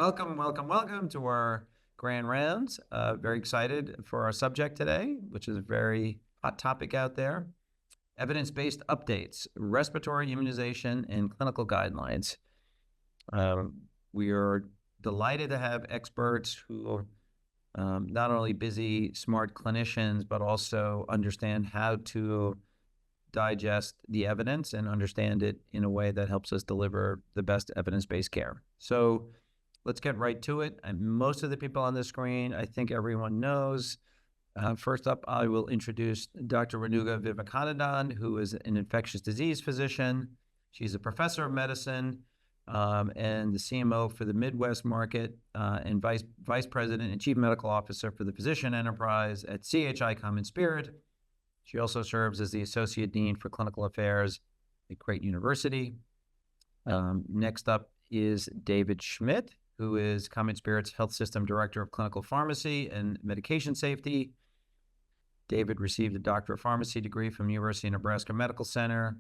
Welcome to our grand rounds. Very excited for our subject today, which is a very hot topic out there. Evidence-based updates, respiratory immunization, and clinical guidelines. We are delighted to have experts who are not only busy, smart clinicians, but also understand how to digest the evidence and understand it in a way that helps us deliver the best evidence-based care. So let's get right to it. And most of the people on the screen, I think everyone knows. First up, I will introduce Dr. Renuga Vivekanandan, who is an infectious disease physician. She's a professor of medicine and the CMO for the Midwest market and vice president and chief medical officer for the physician enterprise at CHI Common Spirit. She also serves as the associate dean for clinical affairs at Creighton University. Next up is David Schmidt, who is Common Spirit's Health System Director of Clinical Pharmacy and Medication Safety. David received a Doctor of Pharmacy degree from University of Nebraska Medical Center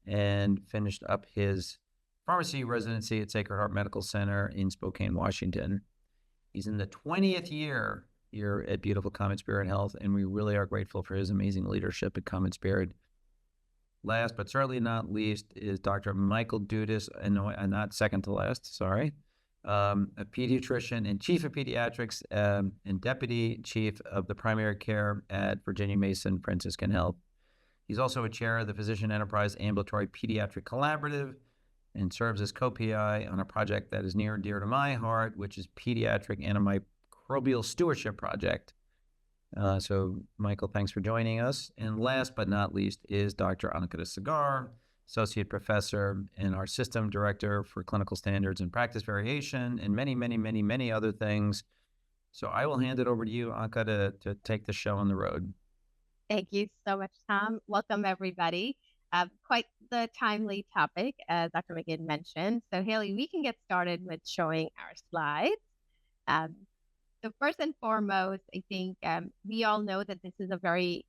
and finished up his pharmacy residency at Sacred Heart Medical Center in Spokane, Washington. He's in the 20th year here at beautiful Common Spirit Health, and we really are grateful for his amazing leadership at Common Spirit. Last but certainly not least is Dr. Michael Dudas, and not second to last, sorry, a pediatrician and chief of pediatrics and deputy chief of the primary care at Virginia Mason Franciscan Health. He's also a chair of the Physician Enterprise Ambulatory Pediatric Collaborative and serves as co-PI on a project that is near and dear to my heart, which is Pediatric Antimicrobial Stewardship Project. So, Michael, thanks for joining us. And last but not least is Dr. Ankita Sagar, Associate Professor and our System Director for Clinical Standards and Practice Variation, and many other things. So I will hand it over to you, Anka, to take the show on the road. Thank you so much, Tom. Welcome, everybody. Quite the timely topic, as Dr. McGinn mentioned. So, Haley, we can get started with showing our slides. So first and foremost, I think we all know that this is a very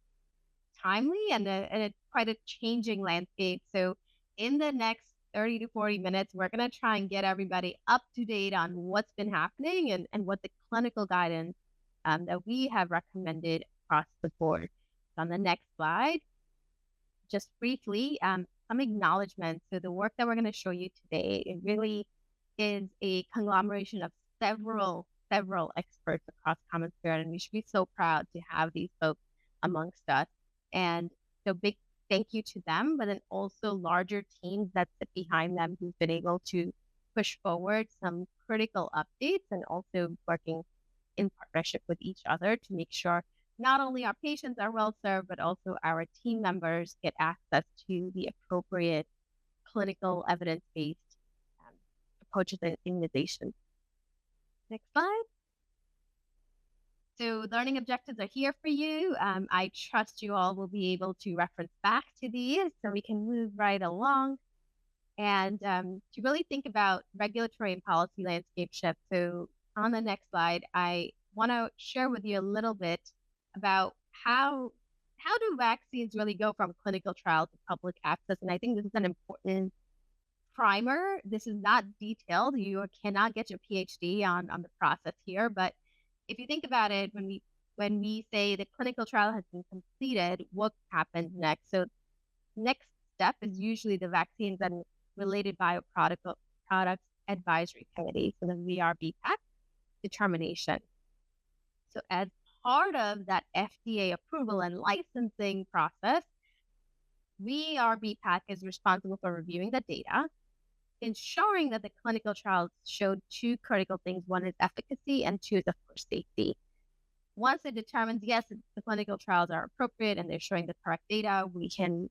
timely and quite a changing landscape. So in the next 30 to 40 minutes, we're going to try and get everybody up to date on what's been happening and what the clinical guidance that we have recommended across the board. So on the next slide, just briefly, some acknowledgments. So the work that we're going to show you today, it really is a conglomeration of several experts across Common Spirit, and we should be so proud to have these folks amongst us. And so big thank you to them, but then also larger teams that sit behind them who've been able to push forward some critical updates and also working in partnership with each other to make sure not only our patients are well served, but also our team members get access to the appropriate clinical evidence-based approaches and immunization. Next slide. So learning objectives are here for you. I trust you all will be able to reference back to these so we can move right along. And to really think about regulatory and policy landscape shifts. So on the next slide, I want to share with you a little bit about how do vaccines really go from clinical trial to public access. And I think this is an important primer. This is not detailed. You cannot get your PhD on the process here, but if you think about it, when we say the clinical trial has been completed, what happens next? So next step is usually the vaccines and related bioproduct products advisory committee, so the VRBPAC determination. So as part of that FDA approval and licensing process, VRBPAC is responsible for reviewing the data, ensuring that the clinical trials showed two critical things. One is efficacy and two is, of course, safety. Once it determines, yes, the clinical trials are appropriate and they're showing the correct data, we can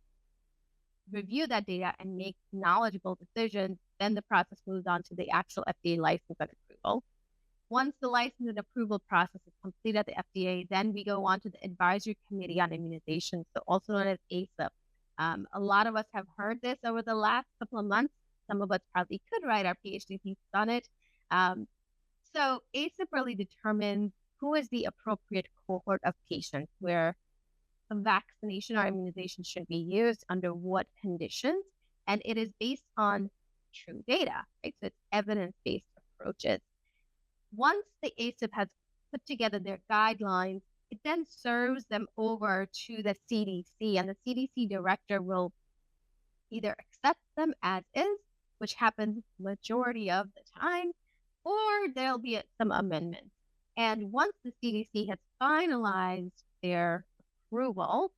review that data and make knowledgeable decisions. Then the process moves on to the actual FDA license and approval. Once the license and approval process is complete at the FDA, then we go on to the Advisory Committee on Immunizations, so also known as ACIP. A lot of us have heard this over the last couple of months. Some of us probably could write our PhD thesis on it. So ACIP really determines who is the appropriate cohort of patients where a vaccination or immunization should be used, under what conditions, and it is based on true data, right? So it's evidence-based approaches. Once the ACIP has put together their guidelines, it then serves them over to the CDC, and the CDC director will either accept them as is, which happens majority of the time, or there'll be some amendments. And once the CDC has finalized their approval,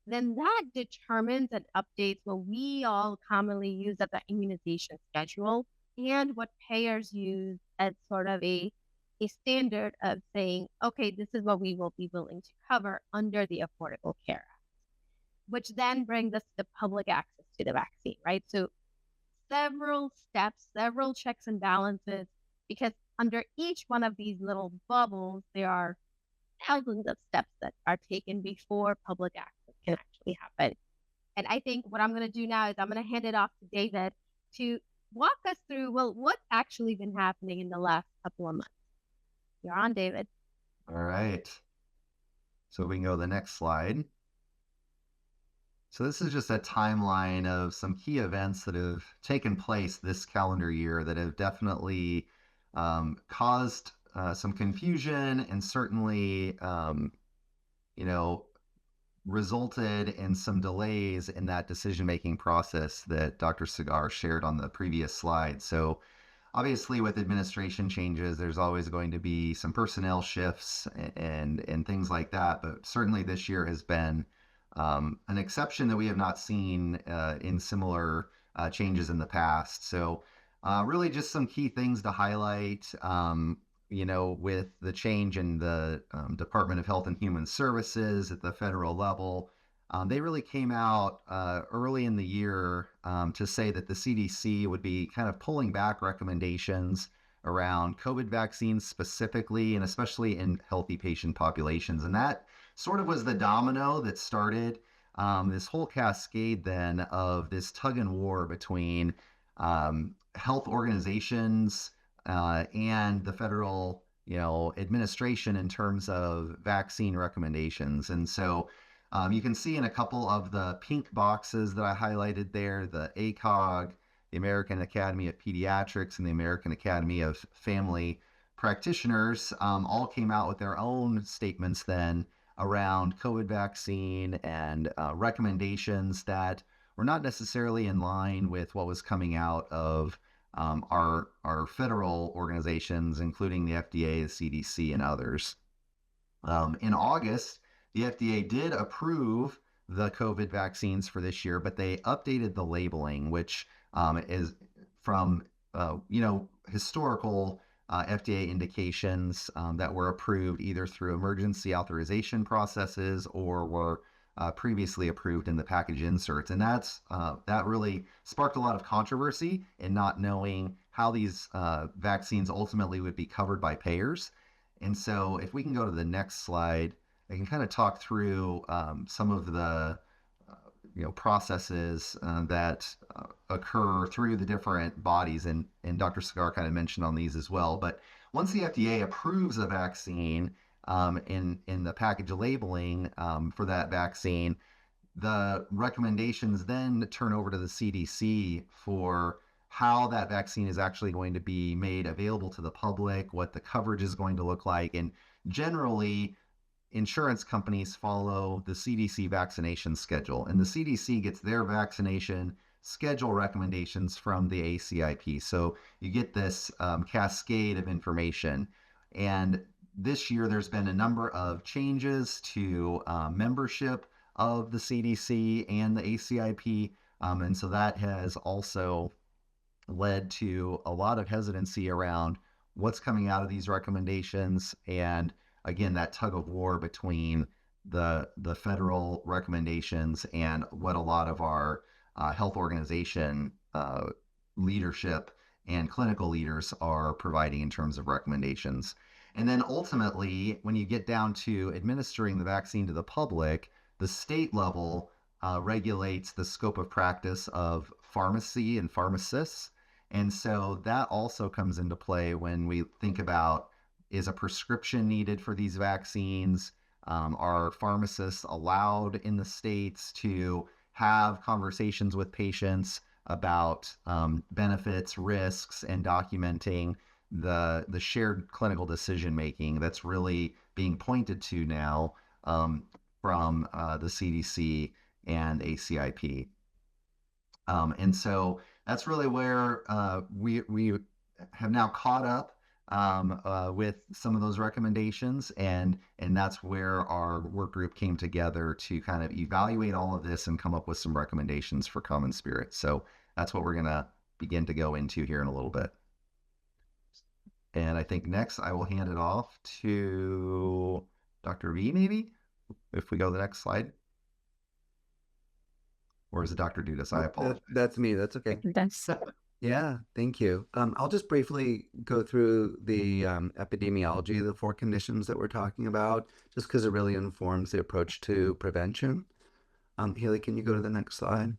then that determines and updates what we all commonly use as the immunization schedule and what payers use as sort of a standard of saying, okay, this is what we will be willing to cover under the Affordable Care Act, which then brings us to public access to the vaccine, right? So several steps, several checks and balances, because under each one of these little bubbles, there are thousands of steps that are taken before public access can actually happen. And I think what I'm going to do now is I'm going to hand it off to David to walk us through, well, what's actually been happening in the last couple of months. You're on, David. All right. So we can go to the next slide. So this is just a timeline of some key events that have taken place this calendar year that have definitely caused some confusion and certainly, resulted in some delays in that decision-making process that Dr. Segar shared on the previous slide. So obviously, with administration changes, there's always going to be some personnel shifts and things like that. But certainly this year has been an exception that we have not seen in similar changes in the past. So really just some key things to highlight, with the change in the Department of Health and Human Services at the federal level. They really came out early in the year to say that the CDC would be kind of pulling back recommendations around COVID vaccines specifically, and especially in healthy patient populations. And that sort of was the domino that started this whole cascade then of this tug and war between health organizations and the federal, administration in terms of vaccine recommendations. And so you can see in a couple of the pink boxes that I highlighted there, the ACOG, the American Academy of Pediatrics, and the American Academy of Family Practitioners all came out with their own statements then around COVID vaccine and recommendations that were not necessarily in line with what was coming out of our federal organizations, including the FDA, the CDC, and others. In August, the FDA did approve the COVID vaccines for this year, but they updated the labeling, which is from historical FDA indications that were approved either through emergency authorization processes or were previously approved in the package inserts. And that really sparked a lot of controversy in not knowing how these vaccines ultimately would be covered by payers. And so if we can go to the next slide, I can kind of talk through some of the processes that occur through the different bodies, and Dr. Segar kind of mentioned on these as well. But once the FDA approves a vaccine in the package labeling for that vaccine, the recommendations then turn over to the CDC for how that vaccine is actually going to be made available to the public, what the coverage is going to look like, and generally insurance companies follow the CDC vaccination schedule, and the CDC gets their vaccination schedule recommendations from the ACIP. So you get this cascade of information. And this year, there's been a number of changes to membership of the CDC and the ACIP. And so that has also led to a lot of hesitancy around what's coming out of these recommendations. And again, that tug of war between the federal recommendations and what a lot of our health organization leadership and clinical leaders are providing in terms of recommendations. And then ultimately, when you get down to administering the vaccine to the public, the state level regulates the scope of practice of pharmacy and pharmacists. And so that also comes into play when we think about, is a prescription needed for these vaccines? Are pharmacists allowed in the states to have conversations with patients about benefits, risks, and documenting the shared clinical decision making that's really being pointed to now from the CDC and ACIP. And so that's really where we have now caught up with some of those recommendations, and that's where our work group came together to kind of evaluate all of this and come up with some recommendations for Common Spirit. So that's what we're going to begin to go into here in a little bit. And I think next I will hand it off to Dr. V, maybe, if we go to the next slide. Or is it Dr. Dudas? I apologize. That's me. That's okay. That's Yeah, thank you. I'll just briefly go through the epidemiology of the 4 conditions that we're talking about, just because it really informs the approach to prevention. Haley, can you go to the next slide?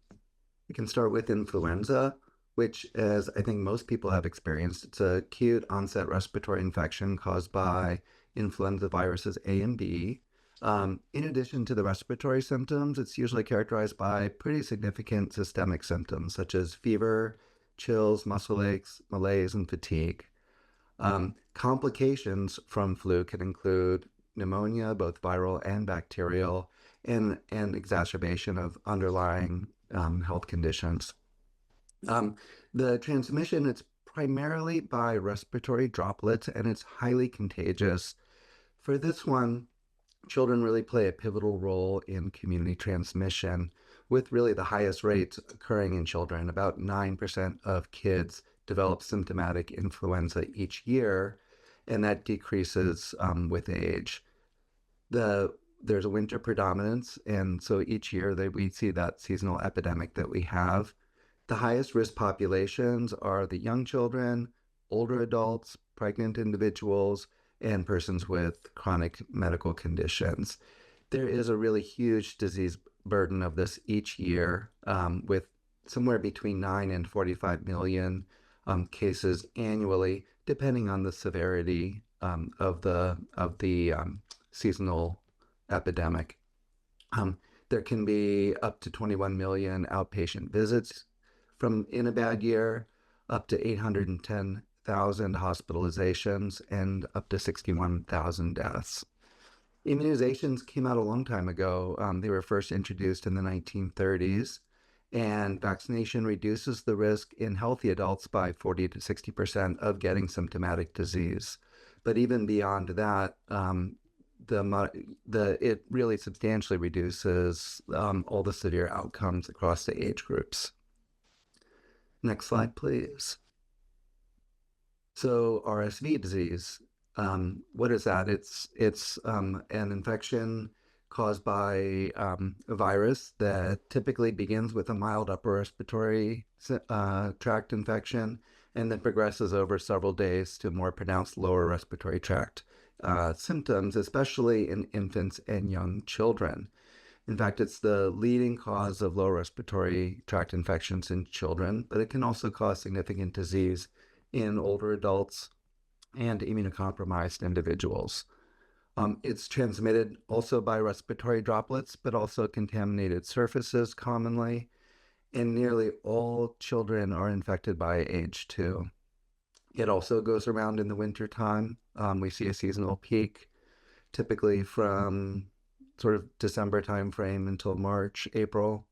We can start with influenza, which, as I think most people have experienced, it's an acute onset respiratory infection caused by influenza viruses A and B. In addition to the respiratory symptoms, it's usually characterized by pretty significant systemic symptoms, such as fever, chills, muscle aches, malaise, and fatigue. Complications from flu can include pneumonia, both viral and bacterial, and exacerbation of underlying health conditions. The transmission, it's primarily by respiratory droplets, and it's highly contagious. For this one, children really play a pivotal role in community transmission, with really the highest rates occurring in children. About 9% of kids develop symptomatic influenza each year, and that decreases with age. There's a winter predominance, and so each year we see that seasonal epidemic that we have. The highest risk populations are the young children, older adults, pregnant individuals, and persons with chronic medical conditions. There is a really huge disease burden of this each year, with somewhere between 9 and 45 million cases annually, depending on the severity of the seasonal epidemic. There can be up to 21 million outpatient visits in a bad year, up to 810,000 hospitalizations, and up to 61,000 deaths. Immunizations came out a long time ago. They were first introduced in the 1930s, and vaccination reduces the risk in healthy adults by 40 to 60% of getting symptomatic disease. But even beyond that, it really substantially reduces all the severe outcomes across the age groups. Next slide, please. So RSV disease, what is that? It's an infection caused by a virus that typically begins with a mild upper respiratory tract infection and then progresses over several days to more pronounced lower respiratory tract symptoms, especially in infants and young children. In fact, it's the leading cause of lower respiratory tract infections in children, but it can also cause significant disease in older adults and immunocompromised individuals. It's transmitted also by respiratory droplets, but also contaminated surfaces commonly, and nearly all children are infected by age 2. It also goes around in the wintertime. We see a seasonal peak, typically from sort of December timeframe until March, April.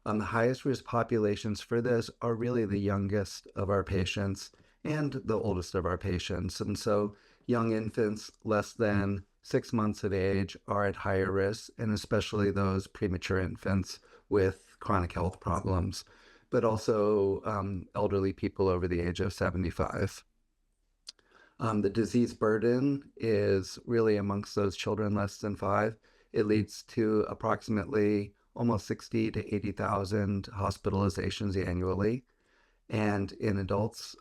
The highest risk populations for this are really the youngest of our patients and the oldest of our patients. And so young infants less than 6 months of age are at higher risk, and especially those premature infants with chronic health problems, but also elderly people over the age of 75. The disease burden is really amongst those children less than 5. It leads to approximately almost 60 to 80,000 hospitalizations annually, and in adults,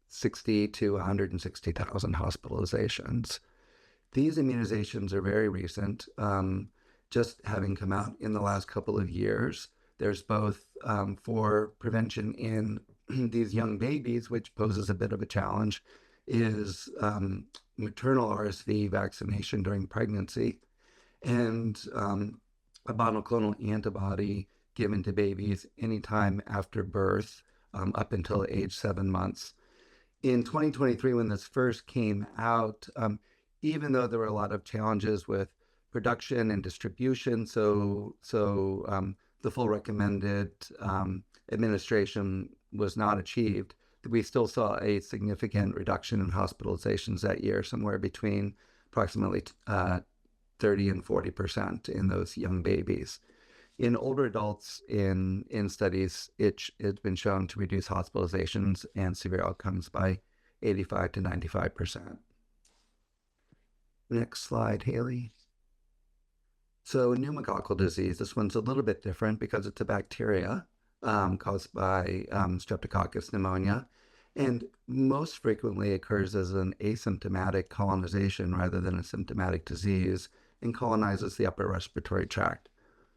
60 to 160,000 hospitalizations. These immunizations are very recent, just having come out in the last couple of years. There's both for prevention in these young babies, which poses a bit of a challenge, is maternal RSV vaccination during pregnancy, and a monoclonal antibody given to babies anytime after birth up until age 7 months. in 2023, when this first came out, even though there were a lot of challenges with production and distribution, the full recommended administration was not achieved, we still saw a significant reduction in hospitalizations that year, somewhere between approximately 30 and 40% in those young babies. In older adults, in studies, it's been shown to reduce hospitalizations and severe outcomes by 85 to 95%. Next slide, Haley. So pneumococcal disease, this one's a little bit different because it's a bacteria caused by Streptococcus pneumonia, and most frequently occurs as an asymptomatic colonization rather than a symptomatic disease, and colonizes the upper respiratory tract.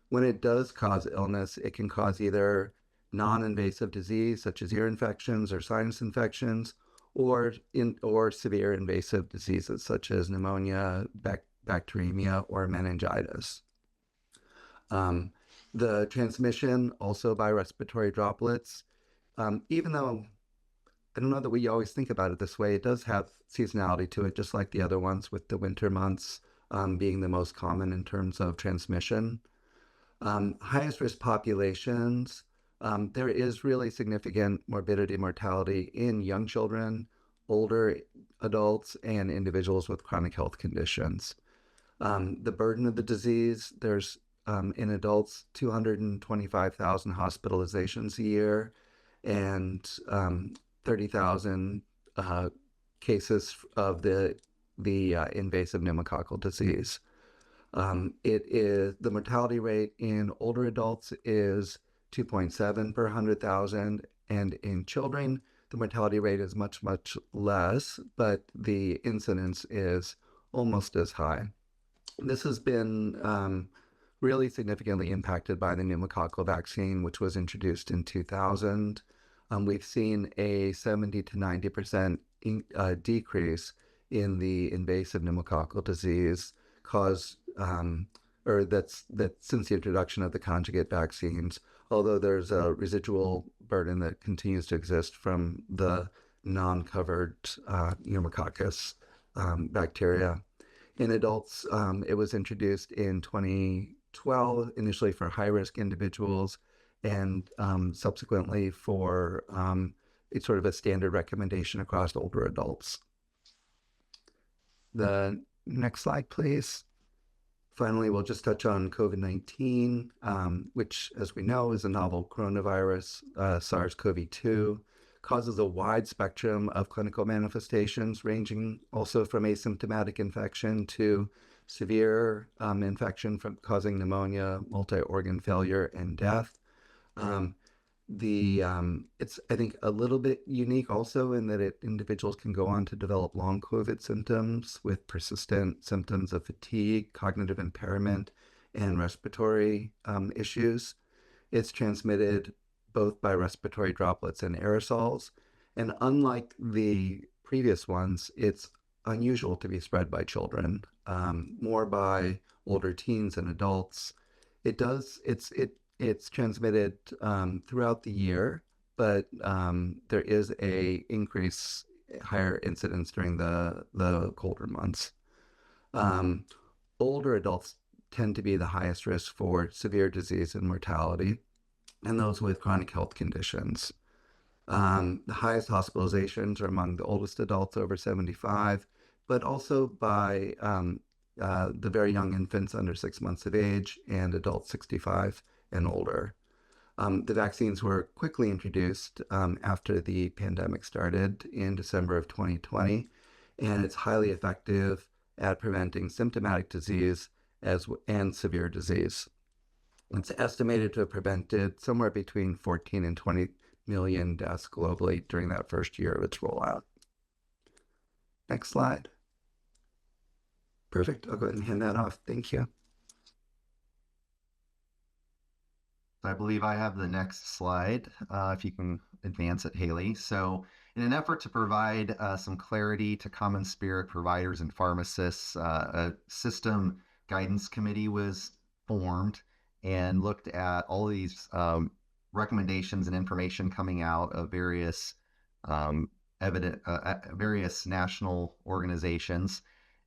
When it does cause illness, it can cause either non-invasive disease such as ear infections or sinus infections, or severe invasive diseases such as pneumonia, bacteremia, or meningitis. The transmission also by respiratory droplets, even though I don't know that we always think about it this way, it does have seasonality to it, just like the other ones, with the winter months being the most common in terms of transmission. Highest risk populations, there is really significant morbidity and mortality in young children, older adults, and individuals with chronic health conditions. The burden of the disease, there's in adults 225,000 hospitalizations a year, and 30,000 cases of the invasive pneumococcal disease. The mortality rate in older adults is 2.7 per 100,000, and in children, the mortality rate is much, much less, but the incidence is almost as high. This has been really significantly impacted by the pneumococcal vaccine, which was introduced in 2000. We've seen a 70 to 90% decrease in the invasive pneumococcal disease that's since the introduction of the conjugate vaccines, although there's a residual burden that continues to exist from the non-covered pneumococcus bacteria. In adults, it was introduced in 2012, initially for high-risk individuals, and subsequently for it's sort of a standard recommendation across older adults. The next slide, please. Finally, we'll just touch on COVID-19, which, as we know, is a novel coronavirus, SARS-CoV-2, causes a wide spectrum of clinical manifestations, ranging also from asymptomatic infection to severe infection causing pneumonia, multi-organ failure, and death. It's, I think, a little bit unique also in that individuals can go on to develop long COVID symptoms with persistent symptoms of fatigue, cognitive impairment, and respiratory issues. It's transmitted both by respiratory droplets and aerosols. And unlike the previous ones, it's unusual to be spread by children, more by older teens and adults. It's transmitted throughout the year, but there is a higher incidence during the colder months. Older adults tend to be the highest risk for severe disease and mortality, and those with chronic health conditions. The highest hospitalizations are among the oldest adults over 75, but also by the very young infants under 6 months of age and adults 65 and older. The vaccines were quickly introduced after the pandemic started in December of 2020, and it's highly effective at preventing symptomatic disease and severe disease. It's estimated to have prevented somewhere between 14 and 20 million deaths globally during that first year of its rollout. Next slide. Perfect. I'll go ahead and hand that off. Thank you. I believe I have the next slide, if you can advance it, Haley. So in an effort to provide some clarity to common spirit providers and pharmacists, a system guidance committee was formed and looked at all these recommendations and information coming out of various various national organizations.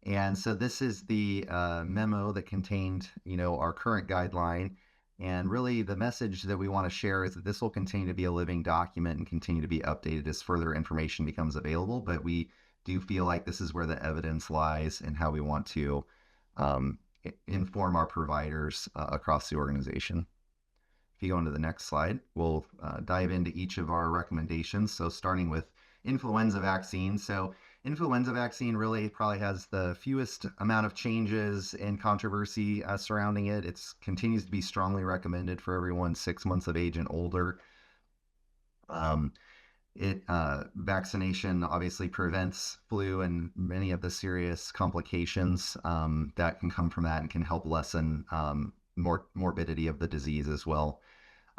And so this is the memo that contained, our current guideline. And really the message that we want to share is that this will continue to be a living document and continue to be updated as further information becomes available. But we do feel like this is where the evidence lies and how we want to inform our providers across the organization. If you go into the next slide, we'll dive into each of our recommendations. So starting with influenza vaccine. So influenza vaccine really probably has the fewest amount of changes and controversy surrounding it. It continues to be strongly recommended for everyone 6 months of age and older. Vaccination obviously prevents flu and many of the serious complications that can come from that, and can help lessen morbidity of the disease as well.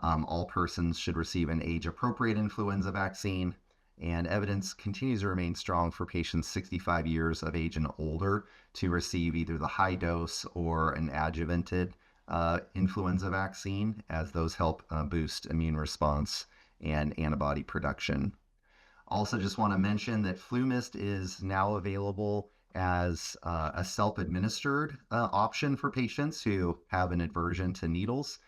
All persons should receive an age-appropriate influenza vaccine, and evidence continues to remain strong for patients 65 years of age and older to receive either the high dose or an adjuvanted influenza vaccine, as those help boost immune response and antibody production. Also just want to mention that FluMist is now available as a self-administered option for patients who have an aversion to needles.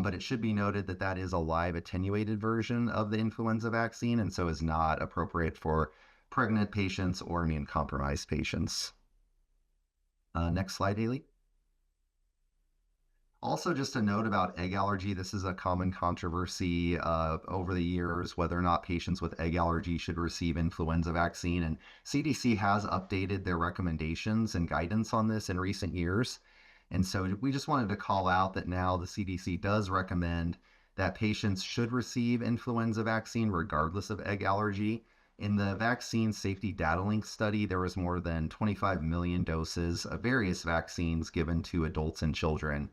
But it should be noted that that is a live attenuated version of the influenza vaccine, and so is not appropriate for pregnant patients or immune compromised patients. Next slide, Haley. Also, just a note about egg allergy. This is a common controversy over the years, whether or not patients with egg allergy should receive influenza vaccine. And CDC has updated their recommendations and guidance on this in recent years. And so we just wanted to call out that now the CDC does recommend that patients should receive influenza vaccine regardless of egg allergy. In the vaccine safety data link study, there was more than 25 million doses of various vaccines given to adults and children.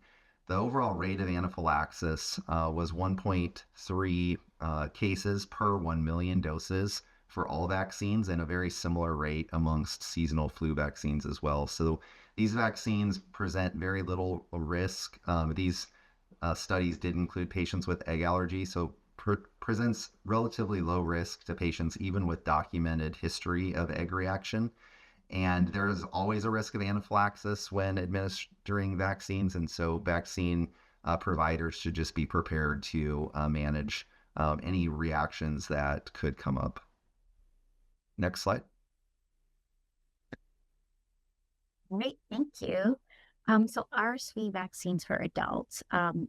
The overall rate of anaphylaxis was 1.3 cases per 1 million doses for all vaccines, and a very similar rate amongst seasonal flu vaccines as well. So these vaccines present very little risk. These studies did include patients with egg allergy, so presents relatively low risk to patients even with documented history of egg reaction. And there is always a risk of anaphylaxis when administering vaccines, and so vaccine providers should just be prepared to manage any reactions that could come up. Next slide. Great, thank you. So RSV vaccines for adults,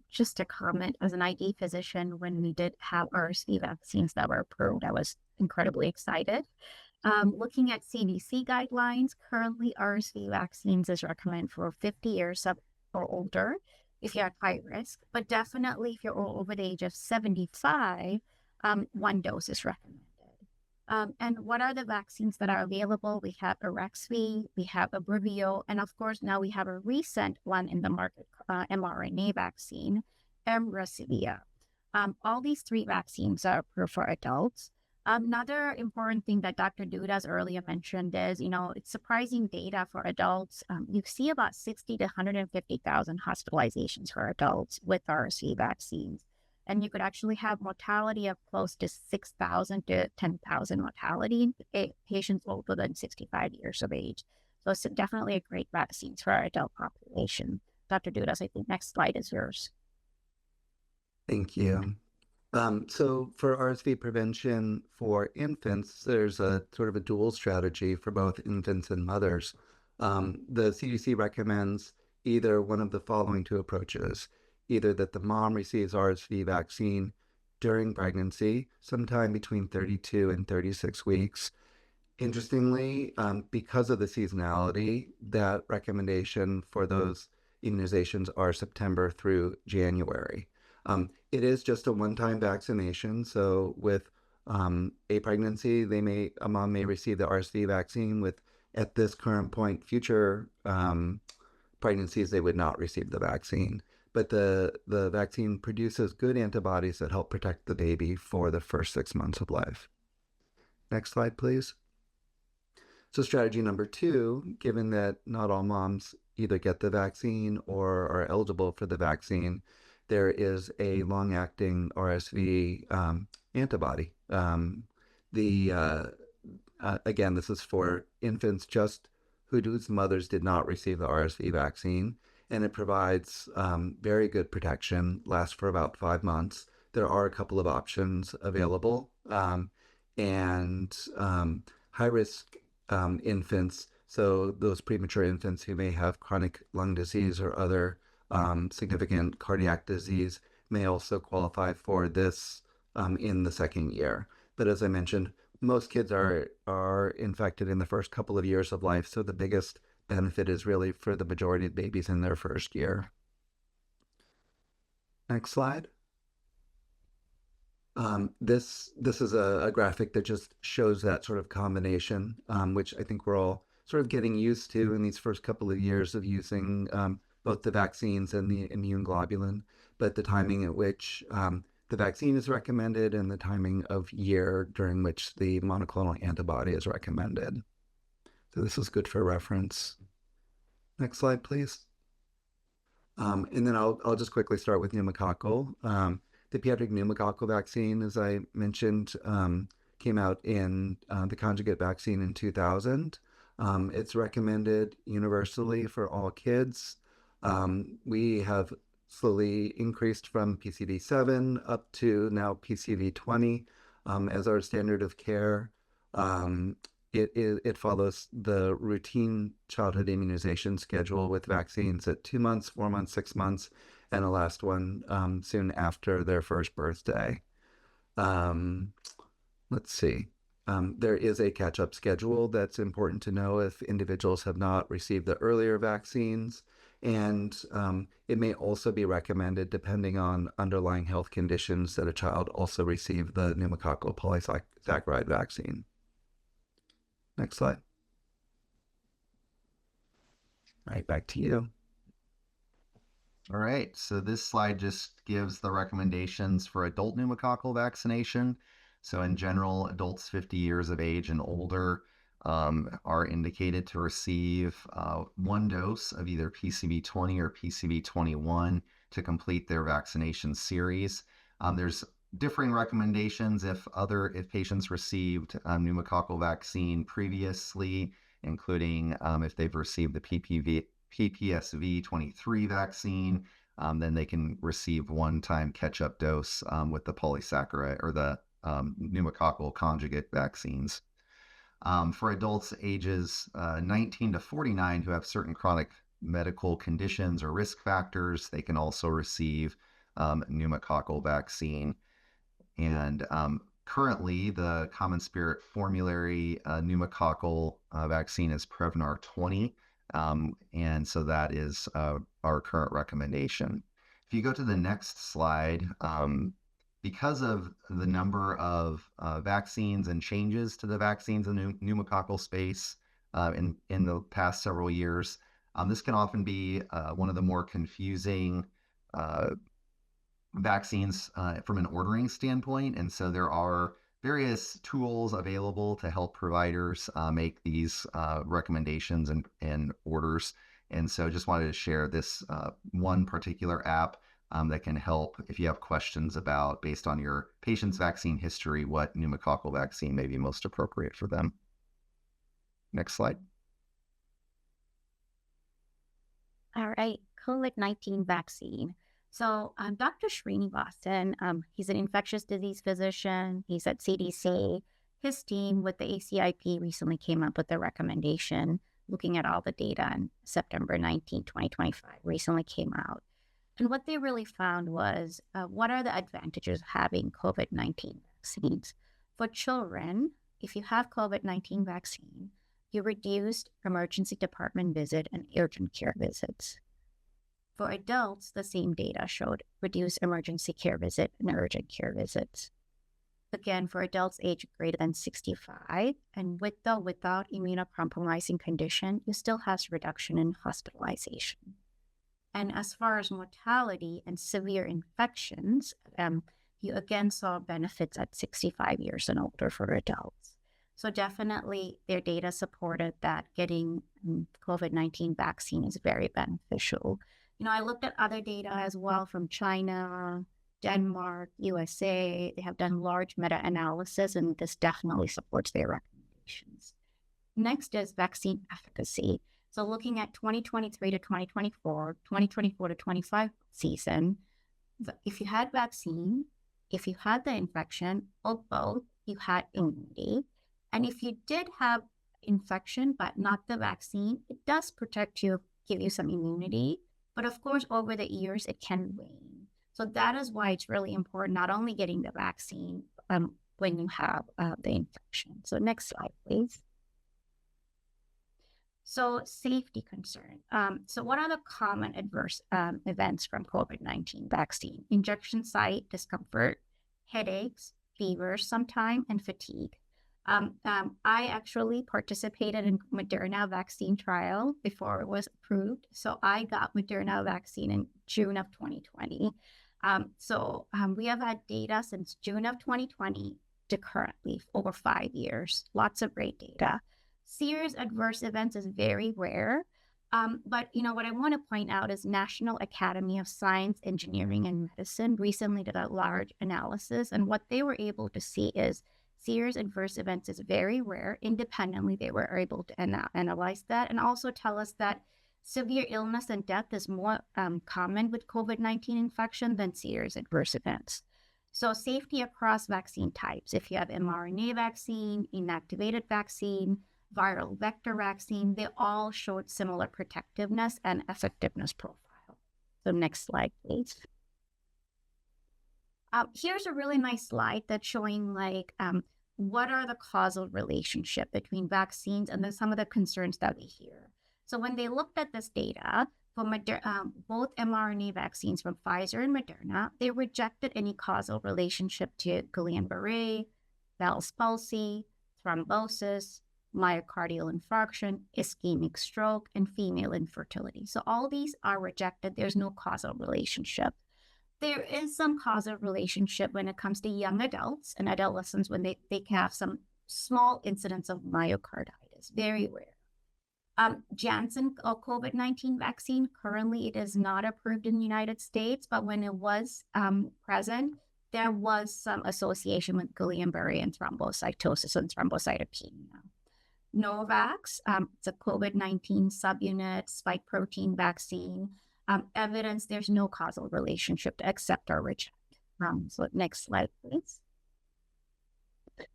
just to comment, as an ID physician, when we did have RSV vaccines that were approved, I was incredibly excited. Looking at CDC guidelines, currently RSV vaccines is recommended for 50 years or older if you're at high risk, but definitely if you're over the age of 75, 1 dose is recommended. And what are the vaccines that are available? We have Arexvy, we have Abrivio, and of course now we have a recent one in the market, mRNA vaccine, Remdesivir. All these 3 vaccines are approved for adults. Another important thing that Dr. Dudas earlier mentioned is, it's surprising data for adults. You see about 60 to 150,000 hospitalizations for adults with RSV vaccines. And you could actually have mortality of close to 6,000 to 10,000 mortality in patients older than 65 years of age. So it's definitely a great vaccine for our adult population. Dr. Dudas, I think next slide is yours. Thank you. So for RSV prevention for infants, there's a sort of a dual strategy for both infants and mothers. The CDC recommends either one of the following 2 approaches: either that the mom receives RSV vaccine during pregnancy, sometime between 32 and 36 weeks. Interestingly, because of the seasonality, that recommendation for those immunizations are September through January. It is just a one-time vaccination. So with a pregnancy, a mom may receive the RSV vaccine. With, at this current point, future pregnancies, they would not receive the vaccine. But the vaccine produces good antibodies that help protect the baby for the first 6 months of life. Next slide, please. So strategy number 2, given that not all moms either get the vaccine or are eligible for the vaccine, there is a long-acting RSV antibody. The Again, this is for infants just whose mothers did not receive the RSV vaccine, and it provides very good protection, lasts for about 5 months. There are a couple of options available, and high-risk infants, so those premature infants who may have chronic lung disease or other significant cardiac disease may also qualify for this in the second year. But as I mentioned, most kids are infected in the first couple of years of life, so the biggest benefit is really for the majority of babies in their first year. Next slide. This is a graphic that just shows that sort of combination, which I think we're all sort of getting used to in these first couple of years of using both the vaccines and the immune globulin, but the timing at which the vaccine is recommended and the timing of year during which the monoclonal antibody is recommended. So this is good for reference. Next slide, please. And then I'll just quickly start with pneumococcal. The pediatric pneumococcal vaccine, as I mentioned, came out in the conjugate vaccine in 2000. It's recommended universally for all kids. We have slowly increased from PCV7 up to now PCV20 as our standard of care. It follows the routine childhood immunization schedule with vaccines at 2 months, 4 months, 6 months, and a last one soon after their first birthday. Let's see. There is a catch-up schedule that's important to know if individuals have not received the earlier vaccines, and it may also be recommended, depending on underlying health conditions, that a child also receive the pneumococcal polysaccharide vaccine. Next slide. All right, back to you. All right, so this slide just gives the recommendations for adult pneumococcal vaccination. So in general, adults 50 years of age and older are indicated to receive 1 dose of either PCV20 or PCV21 to complete their vaccination series. There's differing recommendations if patients received pneumococcal vaccine previously, including if they've received the PPSV23 vaccine, then they can receive one-time catch-up dose with the polysaccharide or the pneumococcal conjugate vaccines. For adults ages 19 to 49 who have certain chronic medical conditions or risk factors, they can also receive pneumococcal vaccine. And currently, the Common Spirit formulary pneumococcal vaccine is Prevnar 20. And so that is our current recommendation. If you go to the next slide, because of the number of vaccines and changes to the vaccines in the pneumococcal space in the past several years, this can often be one of the more confusing vaccines from an ordering standpoint. And so there are various tools available to help providers make these recommendations and orders. And so just wanted to share this one particular app that can help if you have questions about, based on your patient's vaccine history, what pneumococcal vaccine may be most appropriate for them. Next slide. All right, COVID-19 vaccine. So Dr. Srinivasan, he's an infectious disease physician. He's at CDC. His team with the ACIP recently came up with a recommendation looking at all the data on September 19, 2025, recently came out. And what they really found was, what are the advantages of having COVID-19 vaccines? For children, if you have COVID-19 vaccine, you reduced emergency department visit and urgent care visits. For adults, the same data showed reduced emergency care visit and urgent care visits. Again, for adults aged greater than 65, and without immunocompromising condition, you still have reduction in hospitalization. And as far as mortality and severe infections, you again saw benefits at 65 years and older for adults. So definitely their data supported that getting COVID-19 vaccine is very beneficial. I looked at other data as well from China, Denmark, USA. They have done large meta-analysis, and this definitely supports their recommendation. vaccinations. Next is vaccine efficacy. So looking at 2023 to 2024, 2024 to 25 season, if you had vaccine, if you had the infection, or both, you had immunity. And if you did have infection but not the vaccine, it does protect you, give you some immunity. But of course, over the years, it can wane. So that is why it's really important not only getting the vaccine when you have the infection. So next slide, please. So safety concern. So what are the common adverse events from COVID-19 vaccine? Injection site discomfort, headaches, fever sometime, and fatigue. I actually participated in Moderna vaccine trial before it was approved. So I got Moderna vaccine in June of 2020. We have had data since June of 2020 to currently over 5 years. Lots of great data. Serious adverse events is very rare. But what I want to point out is National Academy of Science, Engineering, and Medicine recently did a large analysis, and what they were able to see is serious adverse events is very rare. Independently, they were able to analyze that and also tell us that severe illness and death is more common with COVID-19 infection than serious adverse events. So safety across vaccine types. If you have mRNA vaccine, inactivated vaccine, viral vector vaccine, they all showed similar protectiveness and effectiveness profile. So next slide, please. Here's a really nice slide that's showing what are the causal relationship between vaccines and then some of the concerns that we hear. So when they looked at this data for both mRNA vaccines from Pfizer and Moderna, they rejected any causal relationship to Guillain-Barré, Bell's palsy, thrombosis, myocardial infarction, ischemic stroke, and female infertility. So all these are rejected. There's no causal relationship. There is some causal relationship when it comes to young adults and adolescents when they have some small incidents of myocarditis, very rare. Janssen COVID-19 vaccine, currently it is not approved in the United States, but when it was present, there was some association with Guillain-Barré and thrombocytosis and thrombocytopenia. Novavax, it's a COVID-19 subunit spike protein vaccine. Evidence there's no causal relationship to accept or reject. So next slide, please.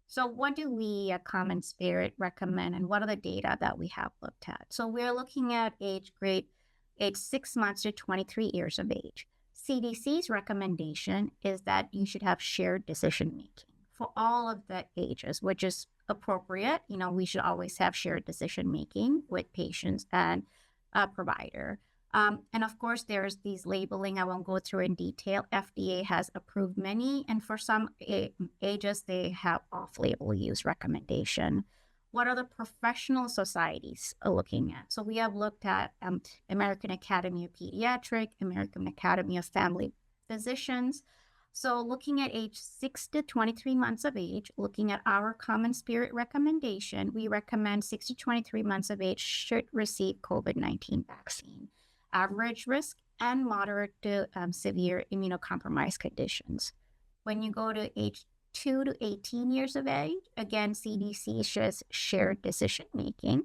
So what do we at Common Spirit recommend and what are the data that we have looked at? So we're looking at age 6 months to 23 years of age. CDC's recommendation is that you should have shared decision making for all of the ages, which is appropriate. We should always have shared decision making with patients and a provider. And of course, there's these labeling. I won't go through in detail. FDA has approved many, and for some ages, they have off-label use recommendation. What are the professional societies looking at? So we have looked at American Academy of Pediatrics, American Academy of Family Physicians. So looking at age 6 to 23 months of age, looking at our Common Spirit recommendation, we recommend 6 to 23 months of age should receive COVID-19 vaccine. Average risk and moderate to severe immunocompromised conditions. When you go to age 2 to 18 years of age, again, CDC says shared decision making.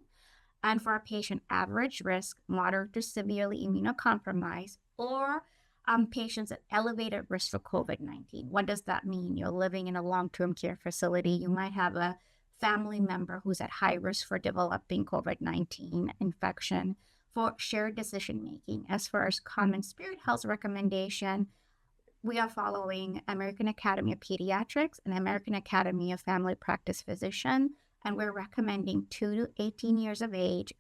And for a patient, average risk, moderate to severely immunocompromised, or patients at elevated risk for COVID-19. What does that mean? You're living in a long-term care facility. You might have a family member who's at high risk for developing COVID-19 infection. For shared decision making, as far as Common Spirit Health's recommendation, we are following American Academy of Pediatrics and American Academy of Family Practice Physician, and we're recommending 2 to 18 years of age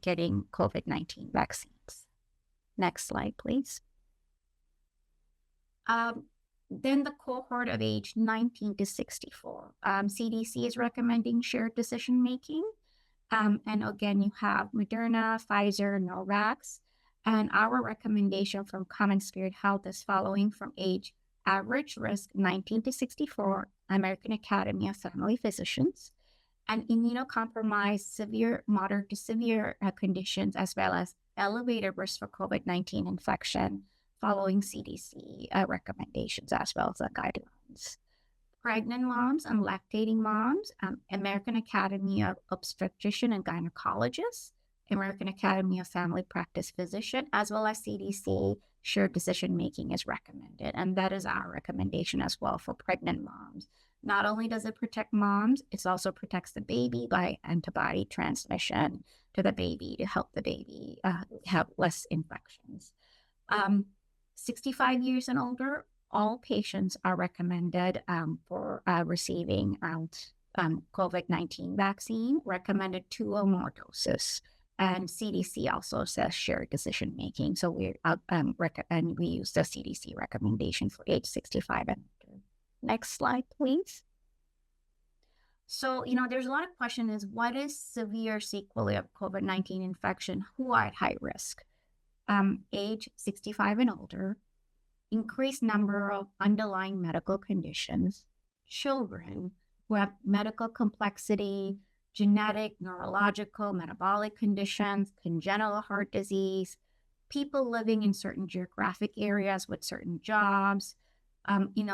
getting COVID-19 vaccines. Next slide, please. Then the cohort of age 19 to 64. CDC is recommending shared decision making. And again, you have Moderna, Pfizer, Novavax. And our recommendation from Common Spirit Health is following from age average risk 19 to 64, American Academy of Family Physicians, and immunocompromised, severe, moderate to severe conditions, as well as elevated risk for COVID-19 infection, following CDC recommendations as well as the guidelines. pregnant moms and lactating moms, American Academy of Obstetrician and Gynecologists, American Academy of Family Practice Physician, as well as CDC shared decision making is recommended. And that is our recommendation as well for pregnant moms. Not only does it protect moms, it also protects the baby by antibody transmission to the baby to help the baby have less infections. 65 years and older, all patients are recommended for receiving COVID-19 vaccine, recommended 2 or more doses. And CDC also says shared decision making. So we use the CDC recommendation for age 65 and older. Next slide, please. So, there's a lot of questions is what is severe sequelae of COVID-19 infection? Who are at high risk? Age 65 and older, increased number of underlying medical conditions, children who have medical complexity, genetic, neurological, metabolic conditions, congenital heart disease, people living in certain geographic areas with certain jobs,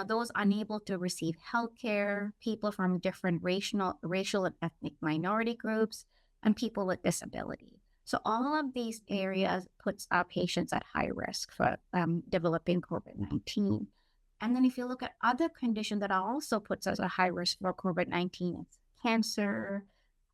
those unable to receive healthcare, people from different racial and ethnic minority groups, and people with disability. So all of these areas puts our patients at high risk for developing COVID-19. And then if you look at other conditions that also puts us at high risk for COVID-19, it's cancer,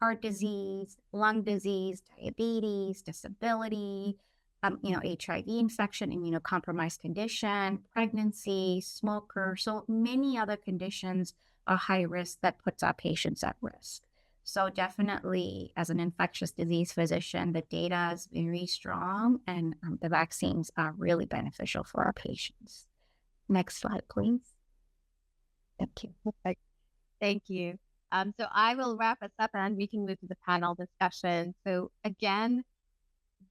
heart disease, lung disease, diabetes, disability, HIV infection, immunocompromised condition, pregnancy, smoker. So many other conditions are high risk that puts our patients at risk. So definitely, as an infectious disease physician, the data is very strong and the vaccines are really beneficial for our patients. Next slide, please. Thank you. Perfect. Thank you. So I will wrap us up and we can move to the panel discussion. So again,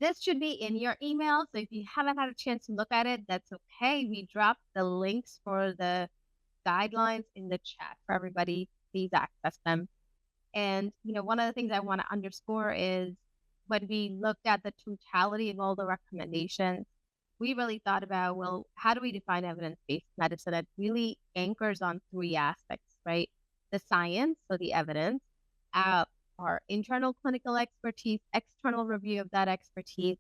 this should be in your email. So if you haven't had a chance to look at it, that's okay. We dropped the links for the guidelines in the chat for everybody. Please access them. And, one of the things I want to underscore is when we looked at the totality of all the recommendations, we really thought about, well, how do we define evidence-based medicine? That really anchors on 3 aspects, right? The science, so the evidence, our internal clinical expertise, external review of that expertise,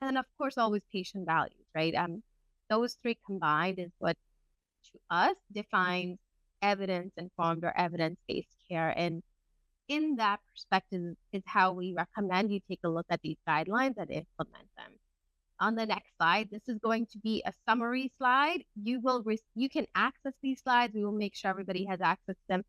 and of course, always patient values, right? Those 3 combined is what, to us, defines evidence-informed or evidence-based care. And in that perspective is how we recommend you take a look at these guidelines and implement them. On the next slide, this is going to be a summary slide. You can access these slides. We will make sure everybody has access to them.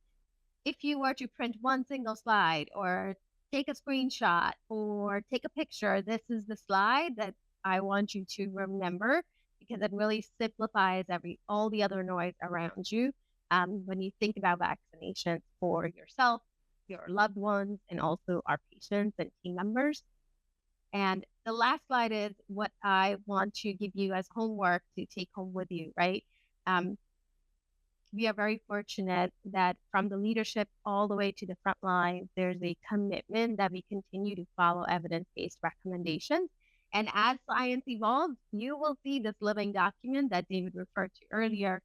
If you were to print one single slide or take a screenshot or take a picture, this is the slide that I want you to remember because it really simplifies all the other noise around you when you think about vaccinations for yourself, your loved ones, and also our patients and team members. And the last slide is what I want to give you as homework to take home with you, right? We are very fortunate that from the leadership all the way to the front line, there's a commitment that we continue to follow evidence-based recommendations. And as science evolves, you will see this living document that David referred to earlier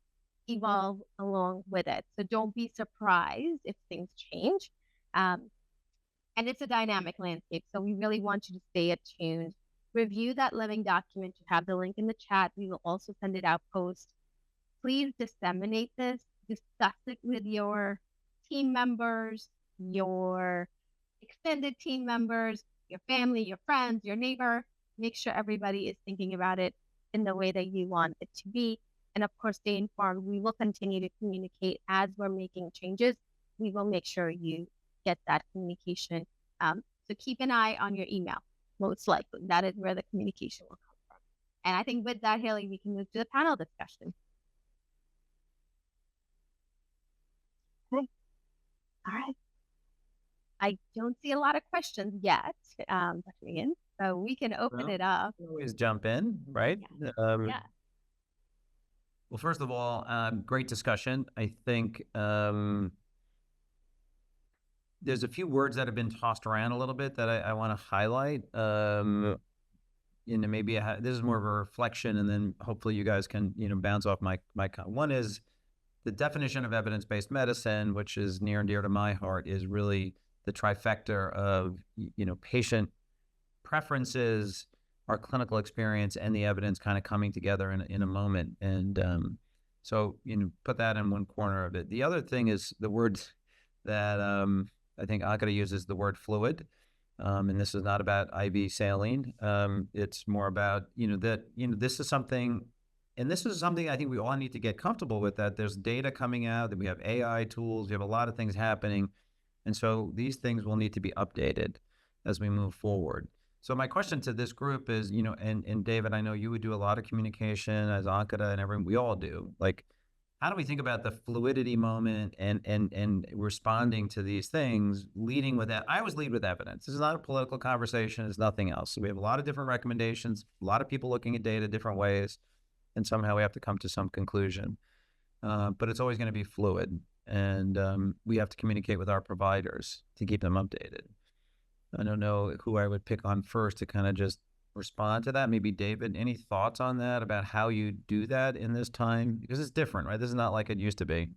evolve along with it. So don't be surprised if things change. And it's a dynamic landscape. So we really want you to stay attuned. Review that living document. You have the link in the chat. We will also send it out post. Please disseminate this. Discuss it with your team members, your extended team members, your family, your friends, your neighbor. Make sure everybody is thinking about it in the way that you want it to be. And of course, stay informed. We will continue to communicate as we're making changes. We will make sure you get that communication. So keep an eye on your email, most likely. That is where the communication will come from. And I think with that, Haley, we can move to the panel discussion. Okay. All right. I don't see a lot of questions yet, Dr. Ian, so we can open it up. Always jump in, right? Yeah. Well, first of all, great discussion. I think there's a few words that have been tossed around a little bit that I want to highlight. Maybe this is more of a reflection, and then hopefully you guys can bounce off my one is the definition of evidence-based medicine, which is near and dear to my heart, is really the trifecta of, patient preferences, our clinical experience, and the evidence kind of coming together in a moment. And so, put that in one corner of it. The other thing is the word that I think Akata uses, the word fluid. And this is not about IV saline. It's more about, this is something, and this is something I think we all need to get comfortable with, that there's data coming out, that we have AI tools, we have a lot of things happening. And so these things will need to be updated as we move forward. So my question to this group is, and David, I know you would do a lot of communication as Akata and everyone, we all do. Like, how do we think about the fluidity moment and responding to these things, leading with that? I always lead with evidence. This is not a political conversation. It's nothing else. So we have a lot of different recommendations, a lot of people looking at data different ways, and somehow we have to come to some conclusion. But it's always going to be fluid, and we have to communicate with our providers to keep them updated. I don't know who I would pick on first to kind of just respond to that. Maybe David, any thoughts on that, about how you do that in this time? Because it's different, right? This is not like it used to be.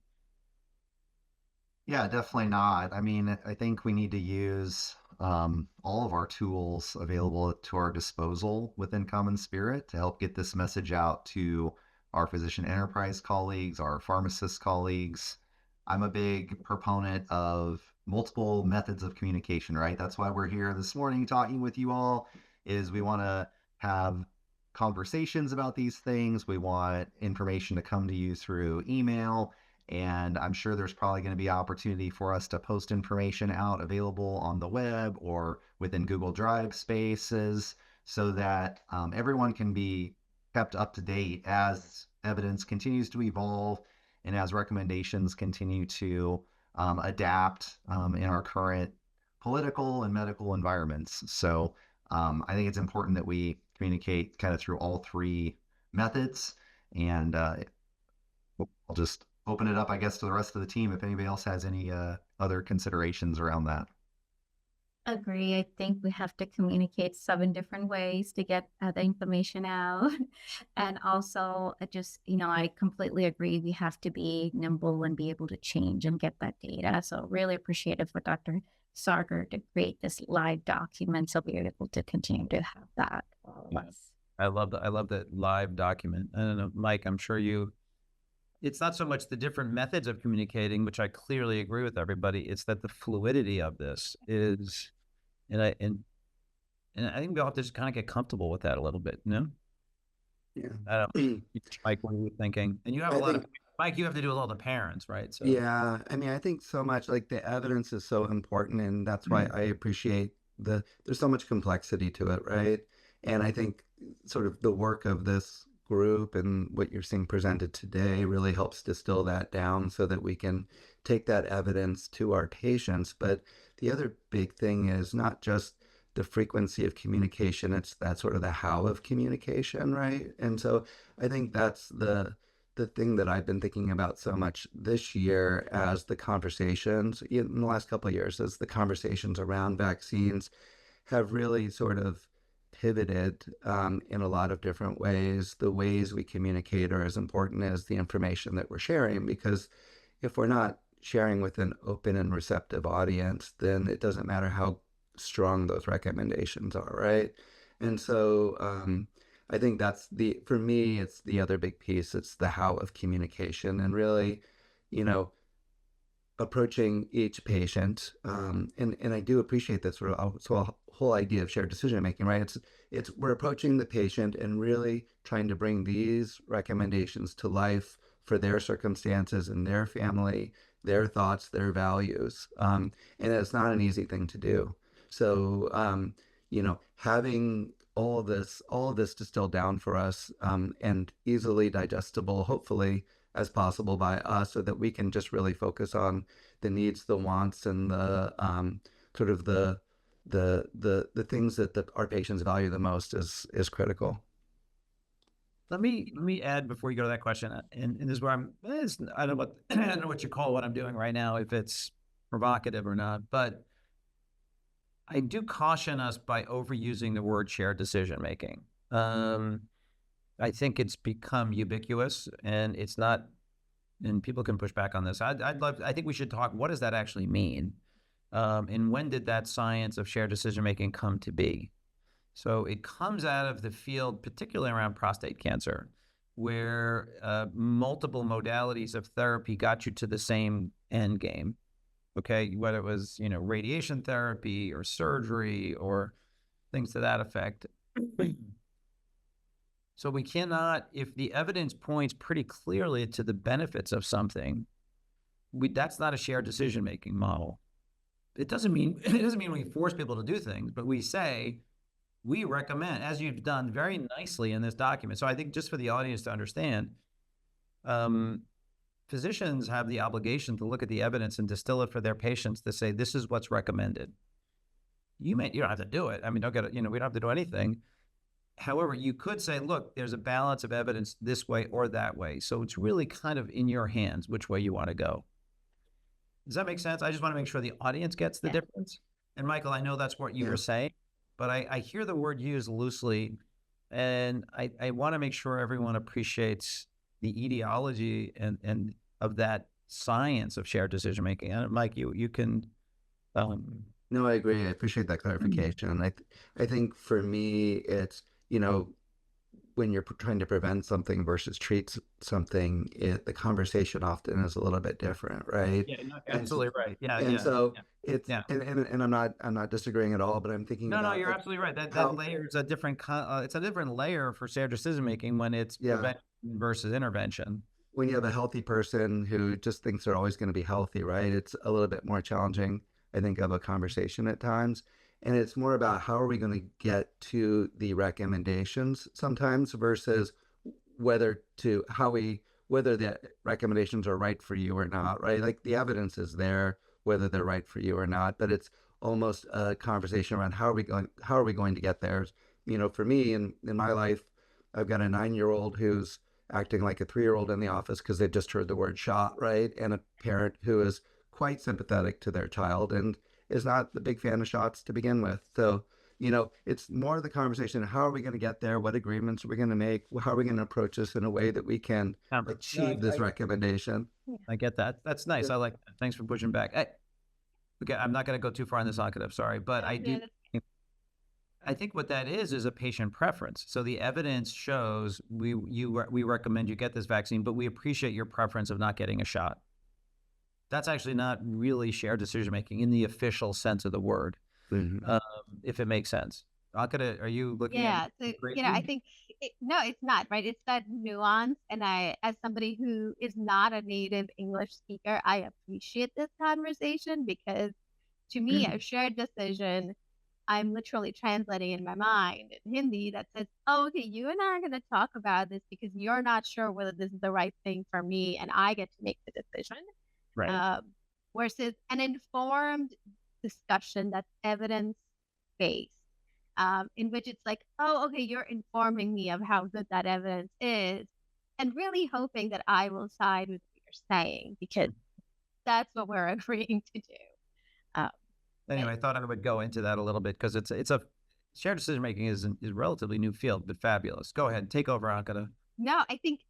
Yeah, definitely not. I mean, I think we need to use all of our tools available to our disposal within Common Spirit to help get this message out to our physician enterprise colleagues, our pharmacist colleagues. I'm a big proponent of multiple methods of communication, right? That's why we're here this morning talking with you all, is we want to have conversations about these things. We want information to come to you through email. And I'm sure there's probably going to be opportunity for us to post information out available on the web or within Google Drive spaces, so that everyone can be kept up to date as evidence continues to evolve and as recommendations continue to adapt in our current political and medical environments. So I think it's important that we communicate kind of through all three methods. And I'll just open it up, I guess, to the rest of the team if anybody else has any other considerations around that. Agree. I think we have to communicate 7 different ways to get the information out. And also, I completely agree. We have to be nimble and be able to change and get that data. So really appreciative for Dr. Sarger to create this live document, so we're able to continue to have that for all of us. I love that live document. I don't know, Mike, I'm sure it's not so much the different methods of communicating, which I clearly agree with everybody. It's that the fluidity of this is, and I think we all have to just kind of get comfortable with that a little bit, Yeah. I don't, Mike, what are you thinking? And you have Mike, you have to do a lot of the parents, right? So Yeah, I mean, I think so much, like, the evidence is so important, and that's why I appreciate there's so much complexity to it, right? And I think sort of the work of this group and what you're seeing presented today really helps distill that down so that we can take that evidence to our patients. But the other big thing is not just the frequency of communication, it's that sort of the how of communication, right? And so I think that's the thing that I've been thinking about so much this year, as the conversations in the last couple of years, as the conversations around vaccines have really sort of pivoted in a lot of different ways. The ways we communicate are as important as the information that we're sharing, because if we're not sharing with an open and receptive audience, then it doesn't matter how strong those recommendations are, right? And so I think for me, it's the other big piece. It's the how of communication, and really, approaching each patient. And I do appreciate that sort of whole idea of shared decision making, right? We're approaching the patient and really trying to bring these recommendations to life for their circumstances and their family, their thoughts, their values. And it's not an easy thing to do. So, having all of this distilled down for us, and easily digestible, hopefully, as possible by us, so that we can just really focus on the needs, the wants, and the sort of the things that our patients value the most is critical. let me add before you go to that question, and this is where I don't know what you call what I'm doing right now, if it's provocative or not, but I do caution us by overusing the word shared decision making. I think it's become ubiquitous, and it's not and people can push back on this. I think we should talk, what does that actually mean? And when did that science of shared decision-making come to be? So it comes out of the field, particularly around prostate cancer, where multiple modalities of therapy got you to the same end game. Okay, whether it was, radiation therapy or surgery or things to that effect. So we cannot, if the evidence points pretty clearly to the benefits of something, that's not a shared decision-making model. It doesn't mean we force people to do things, but we say, we recommend, as you've done very nicely in this document. So I think just for the audience to understand, physicians have the obligation to look at the evidence and distill it for their patients to say, this is what's recommended. You don't have to do it. I mean, we don't have to do anything. However, you could say, look, there's a balance of evidence this way or that way. So it's really kind of in your hands which way you want to go. Does that make sense? I just want to make sure the audience gets the difference. And Michael, I know that's what you were saying, but I hear the word used loosely, and I want to make sure everyone appreciates the etiology and of that science of shared decision making. And Mike, you can. No, I agree. I appreciate that clarification. I think for me, it's, when you're trying to prevent something versus treat something, the conversation often is a little bit different, right? Yeah, no, absolutely right. Yeah, and yeah. so yeah. it's and I'm not disagreeing at all, but I'm thinking No, about you're absolutely right. That layer is a different. It's a different layer for shared decision making when it's prevention versus intervention. When you have a healthy person who just thinks they're always going to be healthy, right? It's a little bit more challenging, I think, of a conversation at times. And it's more about how are we going to get to the recommendations sometimes versus whether the recommendations are right for you or not, right? Like the evidence is there, whether they're right for you or not, but it's almost a conversation around how are we going to get there? For me in my life, I've got a 9-year-old who's acting like a 3-year-old in the office because they just heard the word shot, right? And a parent who is quite sympathetic to their child and is not the big fan of shots to begin with. So, it's more of the conversation. How are we going to get there? What agreements are we going to make? How are we going to approach this in a way that we can achieve this recommendation? I get that. That's nice. I like that. Thanks for pushing back. Okay, I'm not going to go too far on this, Ankit. I'm sorry, but I do. I think what that is a patient preference. So the evidence shows we recommend you get this vaccine, but we appreciate your preference of not getting a shot. That's actually not really shared decision making in the official sense of the word, if it makes sense. Ankita, are you looking at? So I think no, it's not right. It's that nuance, and as somebody who is not a native English speaker, I appreciate this conversation because, to me, a shared decision, I'm literally translating in my mind in Hindi that says, oh, okay, you and I are going to talk about this because you're not sure whether this is the right thing for me, and I get to make the decision. Right. Versus an informed discussion that's evidence-based, in which it's like, oh, okay, you're informing me of how good that evidence is, and really hoping that I will side with what you're saying because that's what we're agreeing to do. Anyway, I thought I would go into that a little bit because it's a shared decision making is a relatively new field, but fabulous. Go ahead, take over, Ankita. No, I think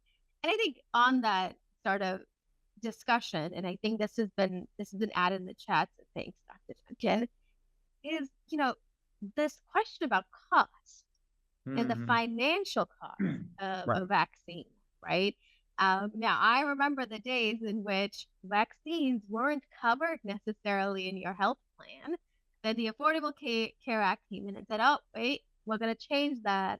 on that sort of discussion, and I think this has been added in the chat, so thanks, Dr. Duncan, is this question about cost and the financial cost of a vaccine, right? Now, I remember the days in which vaccines weren't covered necessarily in your health plan. Then the Affordable Care Act came in and said, oh, wait, we're going to change that.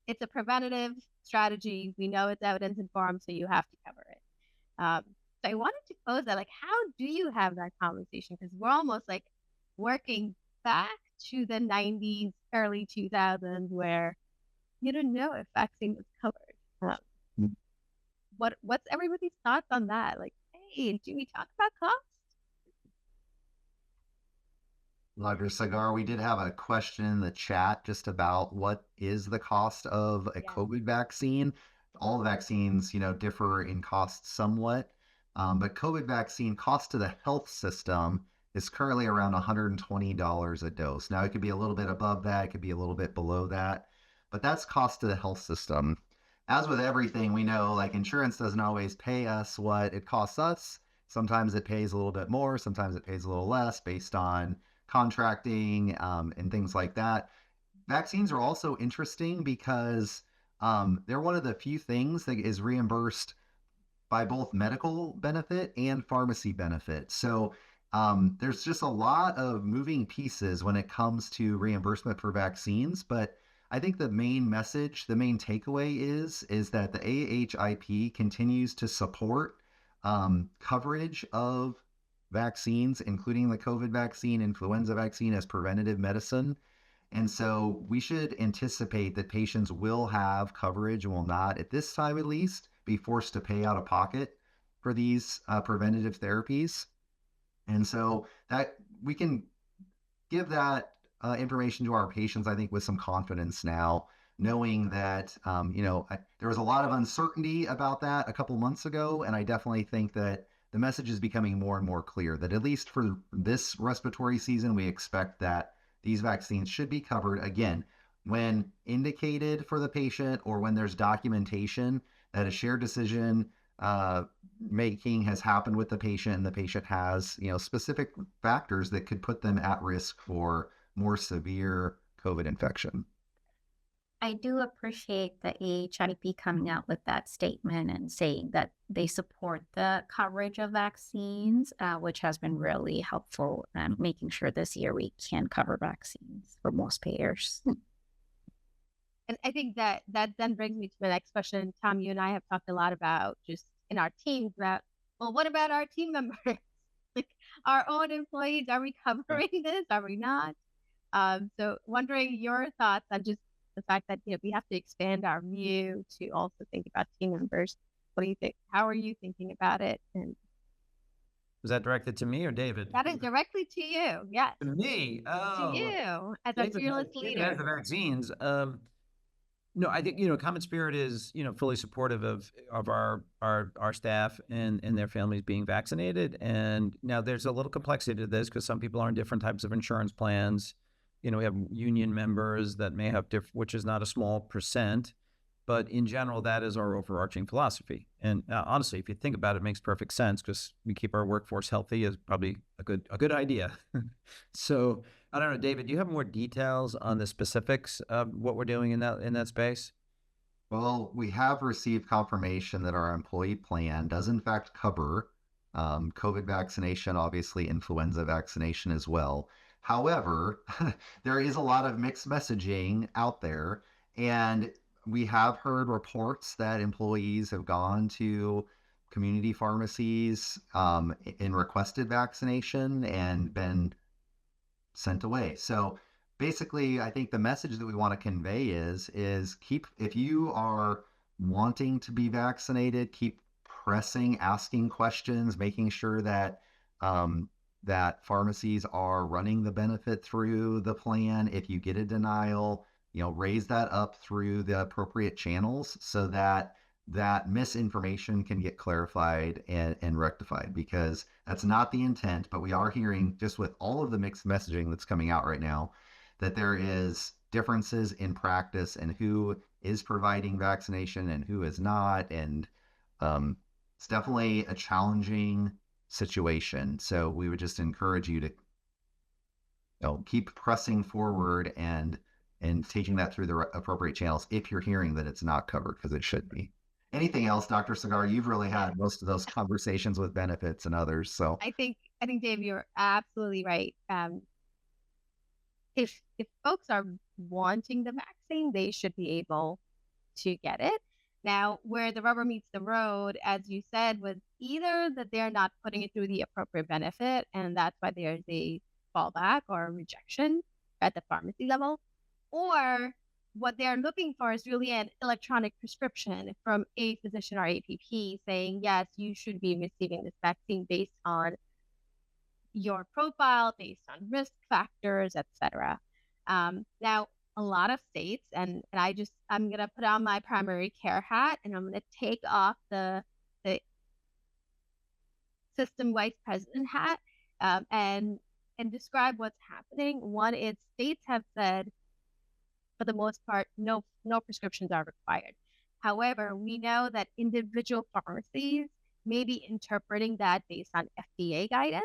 It's a preventative strategy. We know it's evidence informed, so you have to cover it. So I wanted to pose that, like, how do you have that conversation? Because we're almost like working back to the 90s, early 2000s, where you didn't know if vaccine was covered. What's everybody's thoughts on that? Like, hey, do we talk about cost? Dr. Sagar, we did have a question in the chat just about what is the cost of a COVID vaccine. All vaccines, differ in cost somewhat, but COVID vaccine cost to the health system is currently around $120 a dose. Now, it could be a little bit above that, it could be a little bit below that, but that's cost to the health system. as with everything, we know like insurance doesn't always pay us what it costs us. Sometimes it pays a little bit more, sometimes it pays a little less based on contracting and things like that. Vaccines are also interesting because they're one of the few things that is reimbursed by both medical benefit and pharmacy benefit. So there's just a lot of moving pieces when it comes to reimbursement for vaccines. But I think the main message, the main takeaway is that the AHIP continues to support coverage of vaccines, including the COVID vaccine, influenza vaccine, as preventative medicine. And so we should anticipate that patients will have coverage and will not, at this time at least, be forced to pay out of pocket for these preventative therapies. And so that we can give that information to our patients, I think, with some confidence now, knowing that, there was a lot of uncertainty about that a couple months ago. And I definitely think that the message is becoming more and more clear that at least for this respiratory season, we expect that these vaccines should be covered again when indicated for the patient or when there's documentation that a shared decision making has happened with the patient and the patient has specific factors that could put them at risk for more severe COVID infection. I do appreciate the AHIP coming out with that statement and saying that they support the coverage of vaccines, which has been really helpful in making sure this year we can cover vaccines for most payers. And I think that then brings me to my next question. Tom, you and I have talked a lot about just in our teams about, well, what about our team members? Like our own employees, are we covering this? Are we not? So wondering your thoughts on just the fact that, we have to expand our view to also think about team members. What do you think? How are you thinking about it? And Was that directed to me or David? that is directly to you. Yes. To me. To Oh, you as a fearless David leader. has the vaccines. No, I think Common Spirit is fully supportive of our staff and their families being vaccinated. And now there's a little complexity to this because some people are in different types of insurance plans. We have union members that may have which is not a small percent, but in general, that is our overarching philosophy. And honestly, if you think about it, it makes perfect sense because we keep our workforce healthy is probably a good idea. So I don't know, David, do you have more details on the specifics of what we're doing in that space? Well, we have received confirmation that our employee plan does in fact cover COVID vaccination, obviously influenza vaccination as well. However, there is a lot of mixed messaging out there, and we have heard reports that employees have gone to community pharmacies in requested vaccination and been sent away. So basically, I think the message that we want to convey is keep, if you are wanting to be vaccinated, keep pressing, asking questions, making sure that that pharmacies are running the benefit through the plan. If you get a denial, raise that up through the appropriate channels so that that misinformation can get clarified and rectified, because that's not the intent. But we are hearing, just with all of the mixed messaging that's coming out right now, that there is differences in practice and who is providing vaccination and who is not. And it's definitely a challenging situation. So we would just encourage you to keep pressing forward and taking that through the appropriate channels if you're hearing that it's not covered, because it should be. Anything else, Dr. Cigar? You've really had most of those conversations with benefits and others. So I think Dave, you're absolutely right. If folks are wanting the vaccine, they should be able to get it. Now, where the rubber meets the road, as you said, was either that they're not putting it through the appropriate benefit, and that's why there's a fallback or a rejection at the pharmacy level, or what they're looking for is really an electronic prescription from a physician or APP saying, yes, you should be receiving this vaccine based on your profile, based on risk factors, etc. Now, a lot of states, and I'm going to put on my primary care hat and I'm going to take off the system vice president hat and describe what's happening. One is states have said, for the most part, no prescriptions are required. However, we know that individual pharmacies may be interpreting that based on FDA guidance.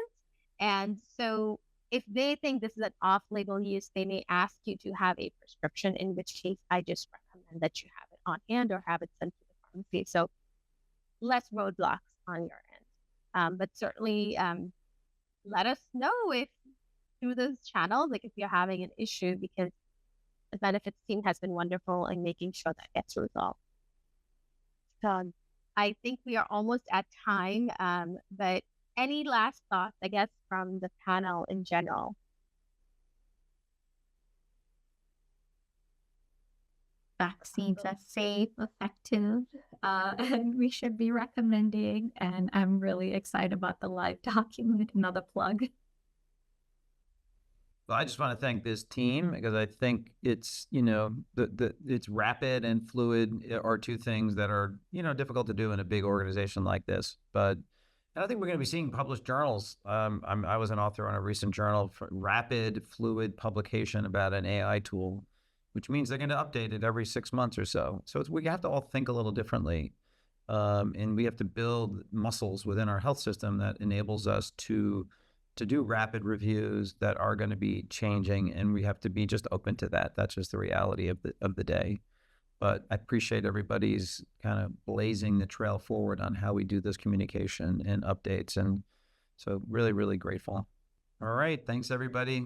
And so if they think this is an off-label use, they may ask you to have a prescription, in which case I just recommend that you have it on hand or have it sent to the pharmacy. So less roadblocks on your end. But certainly let us know if through those channels, like if you're having an issue, because the benefits team has been wonderful in making sure that gets resolved. So I think we are almost at time, but any last thoughts, I guess, from the panel in general? Vaccines are safe, effective, and we should be recommending. And I'm really excited about the live document. Another plug. Well, I just want to thank this team because I think it's, it's rapid and fluid are two things that are, difficult to do in a big organization like this. But I don't think we're going to be seeing published journals. I was an author on a recent journal for rapid, fluid publication about an AI tool, which means they're going to update it every 6 months or so. So we have to all think a little differently. And we have to build muscles within our health system that enables us to do rapid reviews that are going to be changing, and we have to be just open to that. That's just the reality of the day. But I appreciate everybody's kind of blazing the trail forward on how we do this communication and updates, and so really, really grateful. All right, thanks everybody.